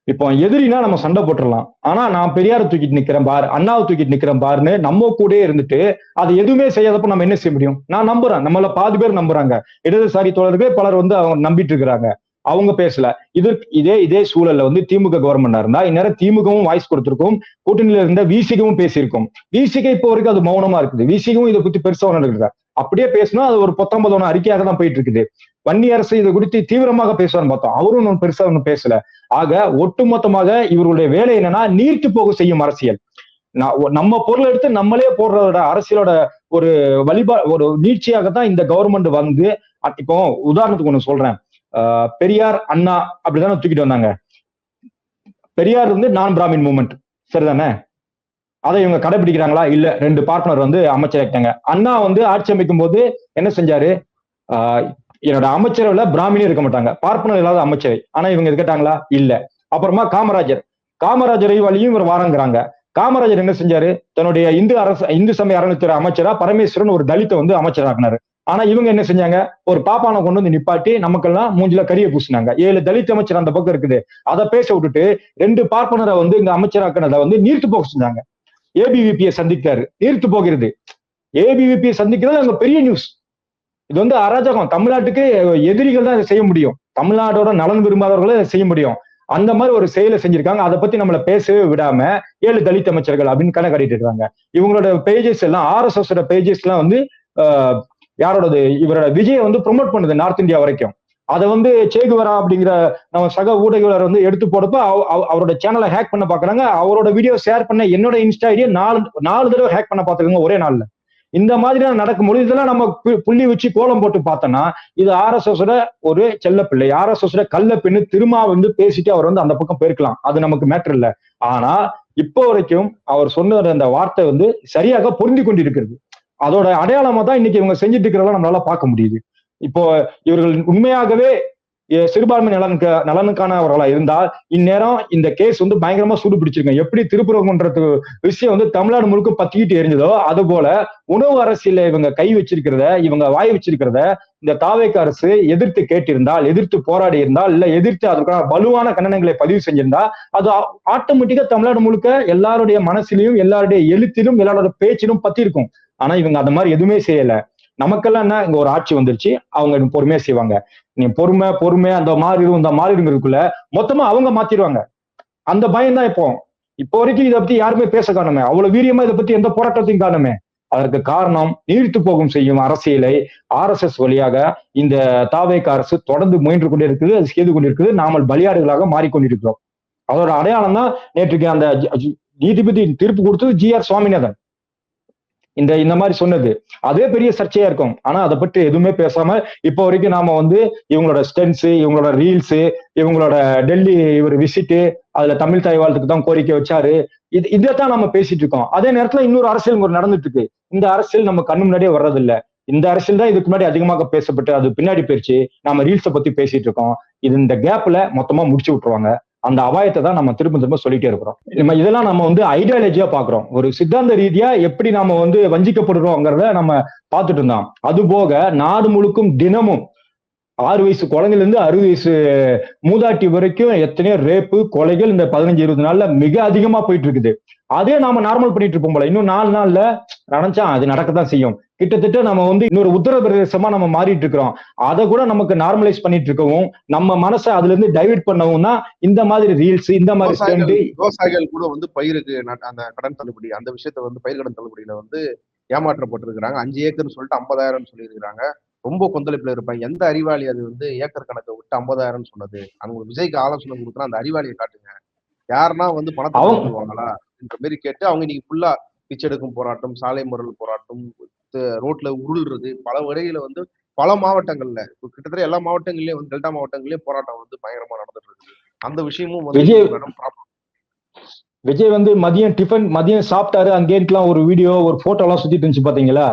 இப்போ எதிரினா நம்ம சண்டை போட்டுடலாம், ஆனா நான் பெரியாரை தூக்கிட்டு நிக்கிறேன் பார், அண்ணாவை தூக்கிட்டு நிக்கிறேன் பாருன்னு நம்ம கூட இருந்துட்டு அது எதுவுமே செய்யாதப்ப நம்ம என்ன செய்ய முடியும்? நான் நம்புறேன், நம்மள பாதி பேர் நம்புறாங்க, இடதுசாரி தோழர்களே பலர் வந்து அவங்க நம்பிட்டு இருக்கிறாங்க, அவங்க பேசல. இதே சூழல்ல வந்து திமுக கவர்மெண்டா இருந்தா இந்நேரம் திமுகவும் வாய்ஸ் கொடுத்திருக்கும், கூட்டணியில இருந்த விசிகவும் பேசியிருக்கும். விசிக இப்போ வரைக்கும் அது மௌனமா இருக்குது. விசிகவும் இதை பத்தி பெருசா ஒண்ணு அப்படியே பேசினா அது ஒரு 19 அறிக்கையாக தான் போயிட்டு இருக்குது. வன்னி அரசு இதை குறித்து தீவிரமாக பேசுவான்னு பார்த்தோம், அவரும் ஒன்றும் பெருசா ஒன்றும் பேசல. ஆக ஒட்டுமொத்தமாக இவர்களுடைய வேலை என்னன்னா நீர்த்து போக செய்யும் அரசியல். நம்ம பொருள் எடுத்து நம்மளே போடுறதோட அரசியலோட ஒரு ஒரு நீட்சியாகத்தான் இந்த கவர்மெண்ட் வந்து, இப்போ உதாரணத்துக்கு ஒண்ணு சொல்றேன், பெரியார் அண்ணா அப்படிதானே தூக்கிட்டு வந்தாங்க. பெரியார் வந்து நான் பிராமின் மூவ்மெண்ட் சரிதானே, அதை இவங்க கடைபிடிக்கிறாங்களா? இல்ல. 2 பார்ட்னர் வந்து அமைச்சராக்கிட்டாங்க. அண்ணா வந்து ஆட்சி அமைக்கும் போது என்ன செஞ்சாரு? என்னோட அமைச்சரவையில பிராமணியும் இருக்க மாட்டாங்க, பார்ப்பனர் இல்லாத அமைச்சரை. ஆனா இவங்க இது கேட்டாங்களா? இல்ல. அப்புறமா காமராஜரை வழியும் இவர் வாரங்கிறாங்க. காமராஜர் என்ன செஞ்சாரு? தன்னுடைய இந்து சமய அறநிலையத்துறை அமைச்சரா பரமேஸ்வரன் ஒரு தலித்தை வந்து அமைச்சராக்குனாரு. ஆனா இவங்க என்ன செஞ்சாங்க? ஒரு பாப்பானை கொண்டு வந்து நிப்பாட்டி நமக்கெல்லாம் மூஞ்சில கரிய பூசினாங்க. 7 தலித் அமைச்சர் அந்த பக்கம் இருக்குது, அதை பேச விட்டுட்டு 2 பார்ப்பனரை வந்து இங்க அமைச்சராக்குனதை வந்து நீர்த்து போக செஞ்சாங்க. ஏபிவிபியை சந்திக்காரு, நீர்த்து போகிறது. ஏபிவிபியை சந்திக்கிறது அங்க பெரிய நியூஸ். இது வந்து அராஜகம். தமிழ்நாட்டுக்கு எதிரிகள் தான் இதை செய்ய முடியும், தமிழ்நாடோட நலன் விரும்பாதவர்களும் இதை செய்ய முடியும். அந்த மாதிரி ஒரு செயலை செஞ்சிருக்காங்க. அதை பத்தி நம்மள பேசவே விடாம 7 தலித் அமைச்சர்கள் அப்படின்னு கணக்காட்டிட்டு இருக்காங்க. இவங்களோட பேஜஸ் எல்லாம் RSS பேஜஸ் எல்லாம் வந்து யாரோடது? இவரோட விஜயை வந்து ப்ரொமோட் பண்ணுது நார்த் இந்தியா வரைக்கும். அதை வந்து சேகுவரா அப்படிங்கிற நம்ம சக ஊடகவியலர் வந்து எடுத்து போடப்ப அவரோட சேனலை ஹேக் பண்ண பாக்குறாங்க. அவரோட வீடியோ ஷேர் பண்ண என்னோட இன்ஸ்டா ஐடியை 4 தடவை ஹேக் பண்ண பாத்துருக்காங்க ஒரே நாள்ல. இந்த மாதிரி நடக்கும்போது இதெல்லாம் நம்ம புள்ளி வச்சு கோலம் போட்டு பார்த்தோம்னா இது RSS ஒரு செல்ல பிள்ளை, RSS கள்ள பெண்ணு திரும்ப வந்து பேசிட்டு அவர் வந்து அந்த பக்கம் போயிருக்கலாம், அது நமக்கு மேட்டர் இல்லை. ஆனா இப்போ வரைக்கும் அவர் சொன்ன அந்த வார்த்தை வந்து சரியாக பொருந்தி கொண்டிருக்கிறது. அதோட அடையாளமா தான் இன்னைக்கு இவங்க செஞ்சுட்டு இருக்கிறதெல்லாம் நம்மளால பார்க்க முடியுது. இப்போ இவர்கள் உண்மையாகவே சிறுபான்மை நலனுக்கானவர்களா இருந்தால் இந்நேரம் இந்த கேஸ் வந்து பயங்கரமா சூடு பிடிச்சிருக்கோம். எப்படி திருப்பரங்குன்றது விஷயம் வந்து தமிழ்நாடு முழுக்க பத்திக்கிட்டு எரிஞ்சதோ அது போல உணவு அரசியல இவங்க கை வச்சிருக்கிறத, இவங்க வாய் வச்சிருக்கிறத இந்த தாவேக அரசு எதிர்த்து கேட்டிருந்தால், எதிர்த்து போராடி இருந்தால், இல்ல எதிர்த்து அதற்கான வலுவான கண்டனங்களை பதிவு செஞ்சிருந்தா அது ஆட்டோமேட்டிக்கா தமிழ்நாடு முழுக்க எல்லாருடைய மனசிலையும் எல்லாருடைய எழுத்திலும் எல்லாரோட பேச்சிலும் பத்தி இருக்கும். ஆனா இவங்க அந்த மாதிரி எதுவுமே செய்யல. நமக்கெல்லாம் என்ன, இங்க ஒரு ஆட்சி வந்துருச்சு, அவங்க பொறுமையா செய்வாங்க. நீ பொறுமை அந்த மாறிடும் இந்த மாறிடுங்கிறதுக்குள்ள மொத்தமா அவங்க மாத்திடுவாங்க. அந்த பயம் தான் இப்போ வரைக்கும் இதை பத்தி யாருமே பேச காணுமே, அவ்வளவு வீரியமா இதை பத்தி எந்த போராட்டத்தையும் காணுமே. அதற்கு காரணம் நீர்த்து போகும் செய்யும் அரசியலை RSS வழியாக இந்த தாவேக அரசு தொடர்ந்து முயன்று கொண்டிருக்குது, அது செய்து கொண்டிருக்குது. நாமல் பலியாடுகளாக மாறிக்கொண்டிருக்கிறோம். அதோட அடையாளம் தான் நேற்றுக்கு அந்த நீதிபதி தீர்ப்பு கொடுத்தது GR சுவாமிநாதன் இந்த மாதிரி சொன்னது. அதே பெரிய சர்ச்சையா இருக்கும். ஆனா அதை பற்றி எதுவுமே பேசாம இப்போ வரைக்கும் நாம வந்து இவங்களோட ஸ்டென்ஸ், இவங்களோட ரீல்ஸ், இவங்களோட டெல்லி இவர் விசிட்டு, அதுல தமிழ் தாய் வாழ்த்துக்கு தான் கோரிக்கை வச்சாரு, இதைத்தான் நம்ம பேசிட்டு இருக்கோம். அதே நேரத்துல இன்னொரு அரசியல் நடந்துட்டு இருக்கு. இந்த அரசியல் நம்ம கண்ணு முன்னாடியே வர்றதில்லை. இந்த அரசியல் தான் இதுக்கு முன்னாடி அதிகமாக பேசப்பட்டு அது பின்னாடி போயிடுச்சு. நம்ம ரீல்ஸை பத்தி பேசிட்டு இருக்கோம். இது இந்த கேப்ல மொத்தமா முடிச்சு விட்டுருவாங்க. அந்த அபாயத்தை தான் நம்ம திரும்ப சொல்லிட்டே இருக்கிறோம். இதெல்லாம் நம்ம வந்து ஐடியாலஜியா பாக்குறோம். ஒரு சித்தாந்த ரீதியா எப்படி நாம வந்து வஞ்சிக்கப்படுறோங்கிறத நம்ம பார்த்துட்டு இருந்தோம். அது போக நாடு முழுக்கும் தினமும் 6 வயசு குழந்தைல இருந்து 60 வயசு மூதாட்டி வரைக்கும் எத்தனையோ ரேப்பு கொலைகள் இந்த 15-20 நாள்ல மிக அதிகமா போயிட்டு இருக்குது. அதே நாம நார்மல் பண்ணிட்டு இருப்போம் போல. இன்னும் 4 நாள்ல நினைச்சா அது நடக்கத்தான் செய்யும். கிட்டத்தட்ட நம்ம வந்து இன்னொரு உத்தரப்பிரதேசமா நம்ம மாறிட்டு இருக்கிறோம். அதை கூட நமக்கு நார்மலைஸ் பண்ணிட்டு இருக்கவும், நம்ம மனசை அதுல இருந்து டைவர்ட் பண்ணவும் தான் இந்த மாதிரி ரீல்ஸ், இந்த மாதிரி விவசாயிகள் கூட வந்து பயிருக்கு அந்த கடன் தள்ளுபடி, அந்த விஷயத்த வந்து பயிர் கடன் தள்ளுபடியில வந்து ஏமாற்றப்பட்டிருக்கிறாங்க. 5 ஏக்கர் சொல்லிட்டு 50,000 சொல்லியிருக்கிறாங்க. ரொம்ப கொந்தளிப்புல இருப்பாங்க. எந்த அறிவாளி அது வந்து ஏக்கர் கணக்கை விட்டு 50,000 சொன்னது? அவங்க விஜய்க்கு ஆலோசனை கொடுக்குற அந்த அறிவாளியை காட்டுங்க. யாருன்னா வந்து பணத்தை வாங்குவாங்களா இந்த மாதிரி கேட்டு அவங்க இன்னைக்கு ஃபுல்லா பிச்சை எடுக்கும் போராட்டம், சாலை மறியல் போராட்டம், ரோட்ல உருள்றது, பல வகையில வந்து பல மாவட்டங்கள்ல கிட்டத்தட்ட எல்லா மாவட்டங்கள்லயும் வந்து டெல்டா மாவட்டங்கள்லயும் போராட்டம் வந்து பயங்கரமா நடந்துட்டு இருக்கு. அந்த விஷயமும் விஜய் வந்து மதியம் சாப்பிட்டாரு அங்கேலாம் ஒரு வீடியோ ஒரு போட்டோ எல்லாம் சுத்திட்டு இருந்துச்சு பாத்தீங்களா?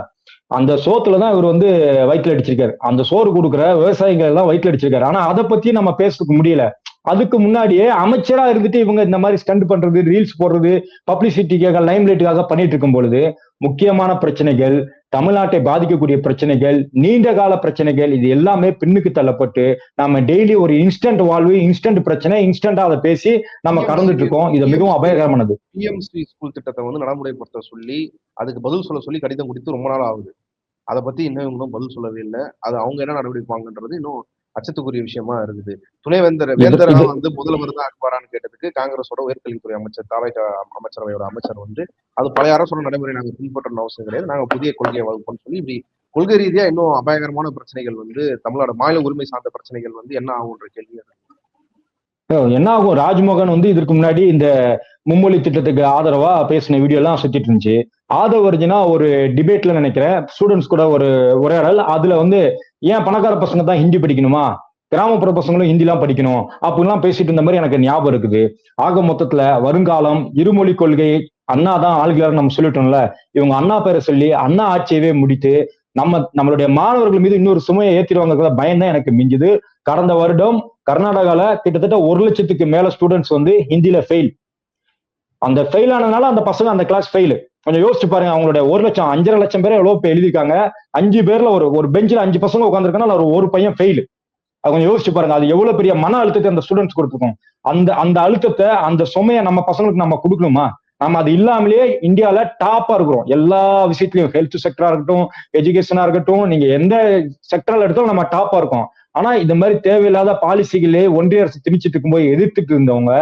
அந்த சோத்துலதான் இவர் வந்து வயிற்றுல அடிச்சிருக்காரு. அந்த சோறு கொடுக்குற விவசாயிகள் எல்லாம் வயிற்றுல அடிச்சிருக்காரு. ஆனா அதை பத்தி நம்ம பேசுறதுக்கு முடியல. அதுக்கு முன்னாடியே அமைச்சரா இருந்துட்டு இவங்க இந்த மாதிரி ஸ்டண்ட் பண்றது, ரீல்ஸ் போடுறது, பப்ளிசிட்டிக்காக, லைம் லைட்டுக்காக பண்ணிட்டு இருக்கும் பொழுது முக்கியமான பிரச்சனைகள், தமிழ்நாட்டை பாதிக்கக்கூடிய பிரச்சனைகள், நீண்ட கால பிரச்சனைகள், இது எல்லாமே பின்னுக்கு தள்ளப்பட்டு நம்ம டெய்லி ஒரு இன்ஸ்டன்ட் வாழ்வு, இன்ஸ்டன்ட் பிரச்சனை, இன்ஸ்டன்டா அதை பேசி நம்ம கடந்துட்டு இருக்கோம். இது மிகவும் அபாயகரமானது. பிஎம்ஸ்ரீ ஸ்கூல் திட்டத்தை வந்து நடைமுறைப்படுத்த சொல்லி அதுக்கு பதில் சொல்லி கடிதம் கொடுத்து ரொம்ப நாள் ஆகுது. அதை பத்தி இன்னும் பதில் சொல்லவே இல்லை. அது அவங்க என்ன நடவடிப்பாங்கன்றது இன்னும் அச்சத்துக்குரிய விஷயமா இருக்குது. துணைவேந்தரா வந்து முதல்வர் தான் ஆக்குவாரான்னு கேட்டதுக்கு காங்கிரஸோட உயர்கல்வித்துறை அமைச்சர், தாவேக அமைச்சரவையோட அமைச்சர் வந்து அது பழைய அரசோட நடைமுறை நாங்க பின்பற்றணும் அவசியம் கிடையாது, நாங்க புதிய கொள்கையை வகுப்போம்னு சொல்லி இப்படி கொள்கை ரீதியா இன்னும் அபாயகரமான பிரச்சனைகள் வந்து தமிழ்நாடு மாநில உரிமை சார்ந்த பிரச்சனைகள் வந்து என்ன ஆகுன்ற கேள்வி. என்ன ஆகும்? ராஜ்மோகன் வந்து இதற்கு முன்னாடி இந்த மும்மொழி திட்டத்துக்கு ஆதரவா பேசின வீடியோ எல்லாம் சுத்திட்டு இருந்துச்சு. ஆதவர்ஜினா ஒரு டிபேட்ல நினைக்கிறேன் ஸ்டூடெண்ட்ஸ் கூட ஒரு உரையாடல், அதுல வந்து ஏன் பணக்கார பசங்க தான் ஹிந்தி படிக்கணுமா, கிராமப்புற பசங்களும் ஹிந்தி எல்லாம் படிக்கணும் அப்படிலாம் பேசிட்டு இருந்த மாதிரி எனக்கு ஞாபகம் இருக்குது. ஆக மொத்தத்துல வருங்காலம் இருமொழி கொள்கை அண்ணா தான் ஆளுகிறார் நம்ம சொல்லிட்டோம்ல, இவங்க அண்ணா பேரை சொல்லி அண்ணா ஆட்சியவே முடித்து நம்மளுடைய மாணவர்கள் மீது இன்னொரு சுமையை ஏற்றிடுவாங்க பயம் தான் எனக்கு மிஞ்சுது. கடந்த வருடம் கர்நாடகால கிட்டத்தட்ட 1 லட்சத்துக்கு மேல ஸ்டூடெண்ட்ஸ் வந்து ஹிந்தியில ஃபெயில். அந்த ஃபெயில் ஆனதுனால அந்த பசங்க அந்த கிளாஸ் ஃபெயில். கொஞ்சம் யோசிச்சு பாருங்க, அவங்களுடைய 1 லட்சம் 5.5 லட்சம் பேரை எவ்வளவு பேர் எழுதிருக்காங்க. 5 பேர்ல ஒரு பெஞ்சில் 5 பசங்க உட்காந்துருக்காங்க, ஒரு பையன் ஃபெயில். அது கொஞ்சம் யோசிச்சு பாருங்க, அது எவ்வளவு பெரிய மன அழுத்தத்தை அந்த ஸ்டூடெண்ட்ஸ் கொடுத்துருக்கோம். அந்த அழுத்தத்தை, அந்த சுமையை நம்ம பசங்களுக்கு நம்ம கொடுக்கணுமா? நம்ம அது இல்லாமலேயே இந்தியால டாப்பா இருக்கிறோம் எல்லா விஷயத்திலயும். ஹெல்த் செக்டரா இருக்கட்டும், எஜுகேஷனா இருக்கட்டும், நீங்க எந்த செக்டர்ல எடுத்தாலும் நம்ம டாப்பா இருக்கோம். ஆனா இந்த மாதிரி தேவையில்லாத பாலிசிகளே ஒன்றிய அரசு திணிச்சிட்டு இருக்கும்போது எதிர்த்துட்டு இருந்தவங்க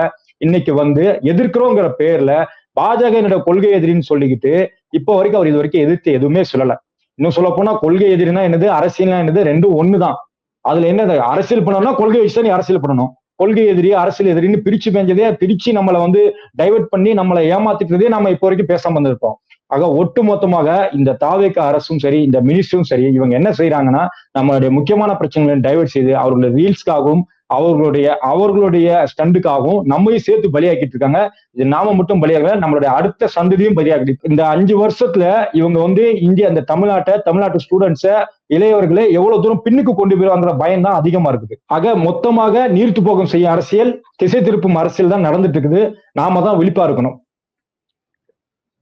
இன்னைக்கு வந்து எதிர்க்கிறோங்கிற பேர்ல பாஜக என்னோட கொள்கை எதிரின்னு சொல்லிக்கிட்டு இப்போ வரைக்கும் அவர் இது வரைக்கும் எதிர்த்து எதுவுமே சொல்லல. இன்னும் சொல்ல போனா கொள்கை எதிரினா என்னது, அரசியல்னா என்னது, ரெண்டும் ஒண்ணுதான். அதுல என்ன, அரசியல் பண்ணணும்னா கொள்கை வச்சு நீ அரசியல் பண்ணணும். கொள்கை எதிரி அரசியல் எதிரின்னு பிரிச்சு பெஞ்சதே, பிரிச்சு நம்மளை வந்து டைவெர்ட் பண்ணி நம்மளை ஏமாத்திட்டதே நம்ம இப்போ வரைக்கும் பேசாம வந்திருக்கோம். ஆக ஒட்டு மொத்தமாக இந்த தாவேக அரசும் சரி, இந்த மினிஸ்டரும் சரி, இவங்க என்ன செய்யறாங்கன்னா, நம்மளுடைய முக்கியமான பிரச்சனைகளை டைவெர்ட் செய்து அவர்களுடைய ரீல்ஸ்க்காகவும் அவர்களுடைய ஸ்டண்டுக்காகவும் நம்மையும் சேர்த்து பலியாக்கிட்டு இருக்காங்க. இது நாம மட்டும் பலியாகல, நம்மளுடைய அடுத்த சந்ததியும் பலியாக்கிட்டு. இந்த 5 வருஷத்துல இவங்க வந்து இந்த தமிழ்நாட்டு ஸ்டூடெண்ட்ஸை, இளையவர்களை எவ்வளவு தூரம் பின்னுக்கு கொண்டு போயிருவாங்கிற பயம் தான் அதிகமா இருக்குது. ஆக மொத்தமாக நீர்த்து போகம் செய்ய அரசியல், திசை திருப்பும் அரசியல் தான் நடந்துட்டு இருக்குது. நாம தான் விழிப்பா இருக்கணும்.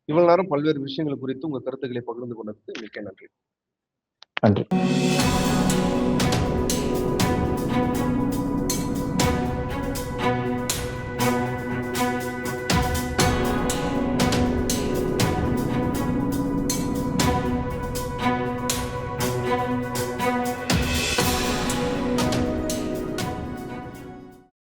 இவ்வளவு நேரம் பல்வேறு விஷயங்கள் குறித்து உங்க கருத்துக்களை பகிர்ந்து கொண்டதுக்கு மிக்க நன்றி. நன்றி.